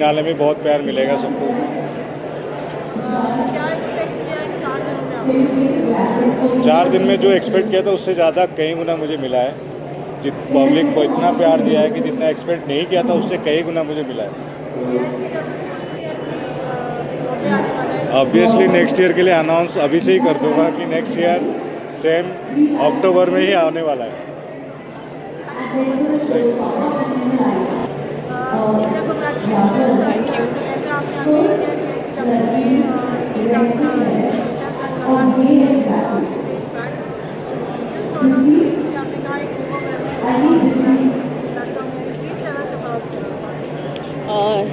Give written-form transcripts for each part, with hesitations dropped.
Finale में बहुत प्यार मिलेगा सबको। क्या एक्सपेक्ट किया इन 4 दिनों में आपने? 4 दिन में जो एक्सपेक्ट किया था उससे ज़्यादा कई गुना मुझे मिला है। पब्लिक को इतना प्यार दिया है कि जितना एक्सपेक्ट नहीं किया था उससे कई गुना मुझे मिला है। ऑब्वियसली नेक्स्ट ईयर के लिए अनाउंस अभी से ही कर दूंगा कि नेक्स्ट ईयर सेम अक्टूबर में ही आने वाला है।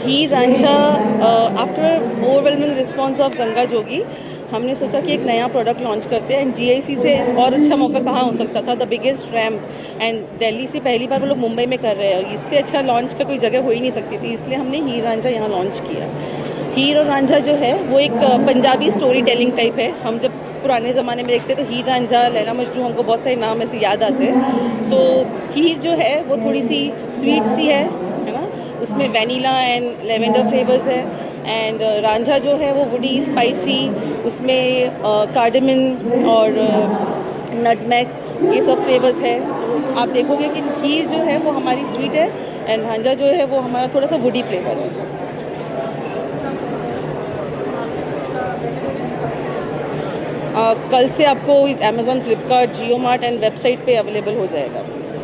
Heer Ranjha after overwhelming response of Ganga Jogi हमने सोचा कि एक नया प्रोडक्ट लॉन्च करते हैं। एंड जीआईसी से और अच्छा मौका कहाँ हो सकता था। The biggest ramp and Delhi से पहली बार वो लोग मुंबई में कर रहे हैं और इससे अच्छा लॉन्च का कोई जगह हो ही नहीं सकती थी, इसलिए हमने हीर रांझा यहाँ लॉन्च किया। हीर और रांझा जो है वो एक पंजाबी स्टोरी टेलिंग टाइप है। हम जब पुराने ज़माने में देखते तो हीर रांझा, लैला मजनू, हमको बहुत सारे नाम ऐसे याद आते हैं। सो हीर जो है वो थोड़ी सी स्वीट सी है ना, उसमें वैनिला एंड लेवेंडर फ्लेवर्स है। एंड रांझा जो है वो वुडी स्पाइसी, उसमें कार्डमन और नटमैग ये सब फ्लेवर्स है। So, आप देखोगे कि हीर जो है वो हमारी स्वीट है एंड रांझा जो है वो हमारा थोड़ा सा वुडी फ्लेवर है। कल से आपको Amazon, Flipkart, Jio mart and website पे अवेलेबल हो जाएगा। Please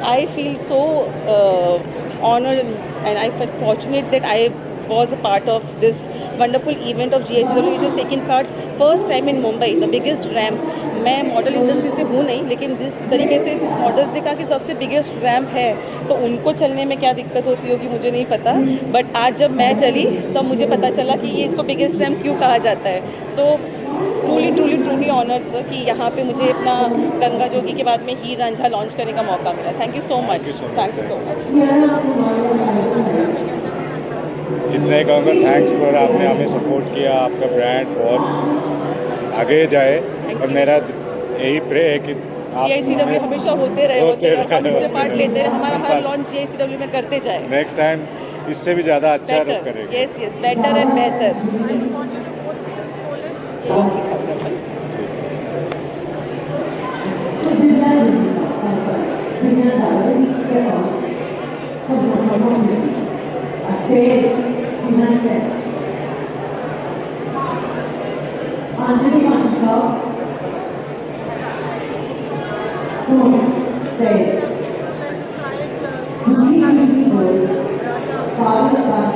I feel so honored and I felt fortunate that I was a part of this wonderful event of GICW which has taken part first time in Mumbai, the biggest ramp। मैं model industry से हूँ नहीं, लेकिन जिस तरीके से models ने कहा कि सबसे बिगेस्ट रैम्प है तो उनको चलने में क्या दिक्कत होती होगी मुझे नहीं पता, बट आज जब मैं चली तब मुझे पता चला कि ये इसको बिगेस्ट रैम्प क्यों कहा जाता है। सो ट्रूली ऑनर्ड सर कि यहाँ पे मुझे अपना गंगा जोगी के बाद में हीर रांझा लॉन्च करने का मौका मिला। Thank you so much. Thank you so much. इतना ही कहूँगा, थैंक्स फॉर आपने हमें सपोर्ट किया। आपका ब्रांड बहुत आगे जाए और मेरा यही प्रे है कि GICW हमेशा होते रहे हम इसमें पार्ट लेते रहे, हमारा हर लॉन्च GICW में करते जाए। नेक्स्ट टाइम इससे भी ज़्यादा अच्छा करेंगे। यस बेटर एंड बेहतर।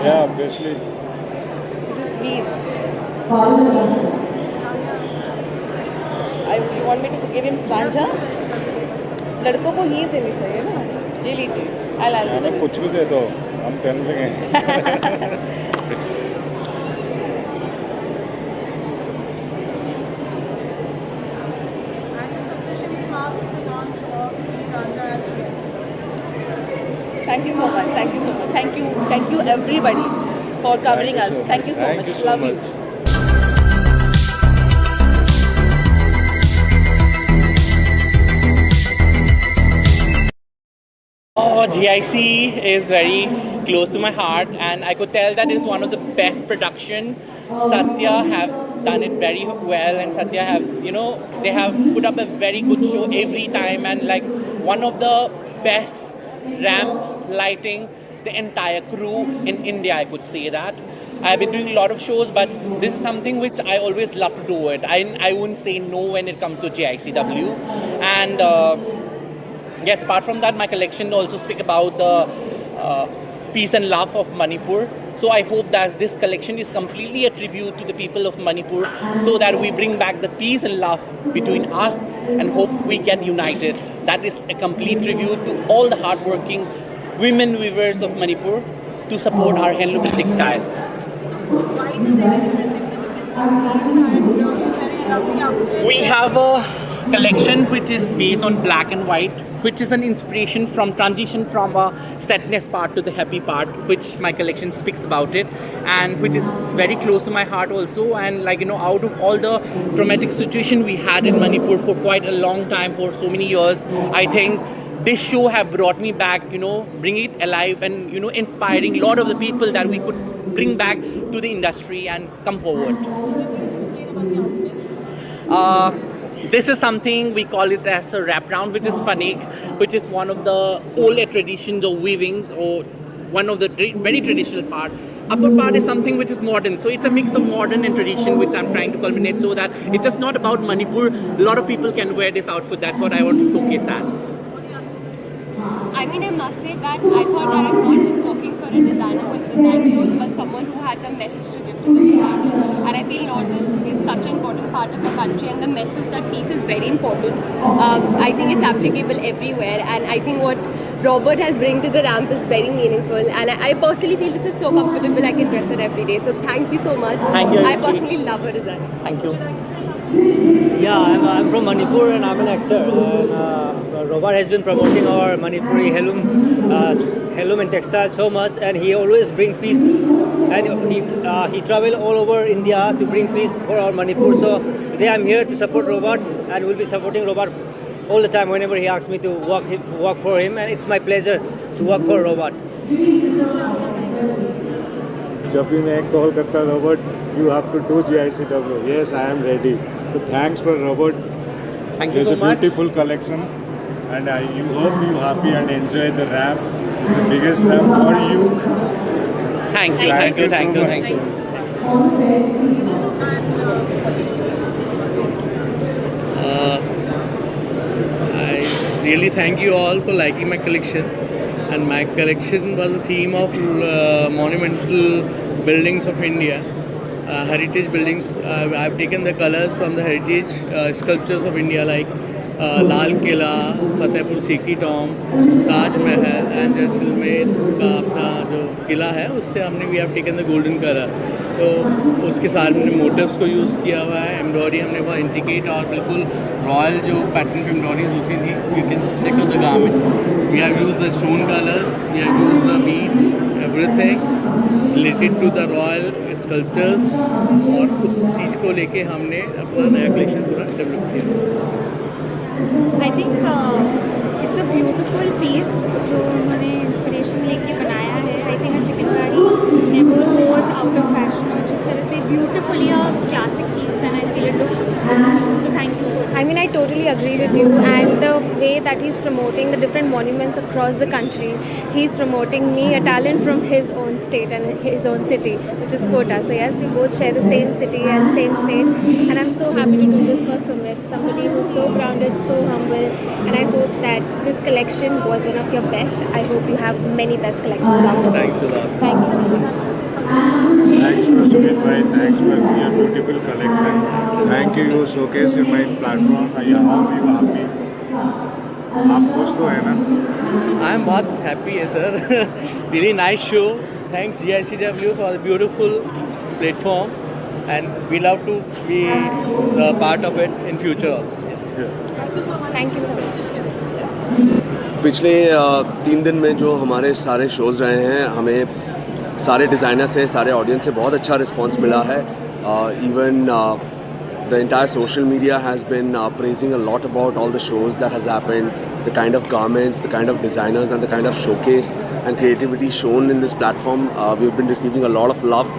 Yeah, obviously. This is Veer. You want me to give him Ranjha? लड़कों को हीर देनी चाहिए ना, ये लीजिए। हमें कुछ भी दे दो, हम पहन लेंगे। Thank you so much. Thank you so much. Thank you everybody for covering us. Thank you so much. Love you. GIC is very close to my heart, and I could tell that it is one of the best production. Satya have done it very well, and Satya have, they have put up a very good show every time, and like one of the best ramp lighting the entire crew in India, I could say that. I've been doing a lot of shows, but this is something which I always love to do it. I wouldn't say no when it comes to GICW. And yes, apart from that, my collection also speak about the peace and love of Manipur. So I hope that this collection is completely a tribute to the people of Manipur, so that we bring back the peace and love between us and hope we get united. That is a complete tribute to all the hardworking women weavers of Manipur to support our handloom and textile. So why does it have significance of these? We have a collection which is based on black and white, which is an inspiration from transition from a sadness part to the happy part, which my collection speaks about it, and which is very close to my heart also. And out of all the traumatic situation we had in Manipur for quite a long time, for so many years, I think this show have brought me back, bring it alive and, inspiring a lot of the people that we could bring back to the industry and come forward. This is something we call it as a wraparound, which is fanek, which is one of the older traditions of weavings, or one of the very traditional part. Upper part is something which is modern, so it's a mix of modern and tradition, which I'm trying to culminate so that it's just not about Manipur. A lot of people can wear this outfit. That's what I want to showcase that. I mean, I must say that I thought that I'm not just working for a designer who has designed clothes, but someone who has a message to give to the society. And I feel this is such an important part of our country, and the message that peace is very important. I think it's applicable everywhere, and I think what Robert has bring to the ramp is very meaningful. And I personally feel this is so comfortable. I can dress it every day. So thank you so much. Thank you. I personally love her design. Thank you. Yeah, I'm from Manipur and I'm an actor. And Robert has been promoting our Manipuri heirloom and textile so much, and he always bring peace. And he travel all over India to bring peace for our Manipur. So today I'm here to support Robert, and we'll be supporting Robert all the time whenever he asks me to work for him, and it's my pleasure to work for Robert. जब भी मैं call करता Robert, you have to do GICW. Yes, I am ready. So thanks for Robert. Thank you It's so a much. beautiful collection, and I hope you happy and enjoy the ramp. It's the biggest ramp for you. Thank you. Thank you so Thank you. much. Thank you. I really thank you all for liking my collection, and my collection was a theme of monumental buildings of India, heritage buildings. I've taken the colors from the heritage sculptures of India, like Lal Killa, Fatehpur Sikri Tomb, Taj Mahal, and Jaisalmer का अपना जो किला है उससे हमने we have taken the golden colour, तो उसके साथ हमने मोटिव्स को यूज़ किया हुआ है. एम्ब्रॉयडरी हमने बहुत इंट्रिकेट और बिल्कुल रॉयल जो पैटर्न की एम्ब्रॉयडरीज होती थी, you can check out the garment. We have used the stone colours, we have used the beads, everything related to the royal sculptures, और उस चीज़ को लेके हमने अपना नया कलेक्शन पूरा डेवलप किया. I think it's a beautiful piece जो उन्होंने इंस्पिरेशन लेके बनाया है. I think a chikankari never goes out of fashion, और जिस तरह से beautifully a classic piece when I feel it looks beautiful. So thank you. I mean, I totally agree with you, and the way that he's promoting the different monuments across the country, he's promoting me, a talent from his own state and his own city, which is Kota. So yes, we both share the same city and same state, and I'm so happy to do this for Sumit, somebody who's so grounded, so humble, and I hope that this collection was one of your best. I hope you have many best collections after this. Thanks a lot. Thank you so much. Thanks for Sumit bhai. Thanks for your beautiful collection. Thank you. You showcase in my platform. I hope you happy. आप खुश तो है ना? I am बहुत happy है sir. Really nice show. Thanks GICW for the beautiful platform, and we love to be the part of it in future also. Thank you so much. पिछले 3 दिन में जो हमारे सारे शोज़ रहे हैं, हमें सारे डिज़ाइनर से, सारे ऑडियंस से बहुत अच्छा रिस्पांस मिला है. Even the entire social media has been praising a lot about all the shows that has happened, the kind of garments, the kind of designers, and the kind of showcase and creativity shown in this platform. We've been receiving a lot of love,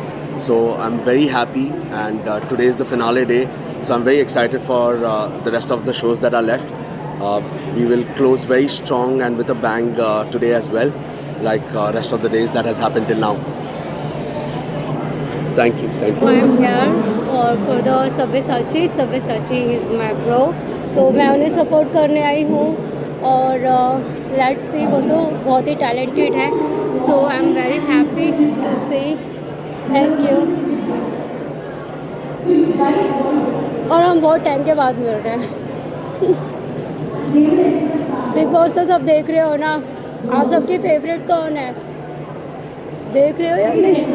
so I'm very happy, and today is the finale day, so I'm very excited for the rest of the shows that are left. We will close very strong and with a bang today as well, like rest of the days that has happened till now. Thank you. I'm here for the Sabyasachi. Sabyasachi is my bro. तो मैं उन्हें support करने आई हूँ, और let's see, वो तो बहुत ही टैलेंटेड है. So I am very happy to see. Thank you. और हम बहुत टाइम के बाद मिल रहे हैं. बिग बॉस तो सब देख रहे हो ना. आप सबकी फेवरेट कौन है? देख रहे हो या नहीं?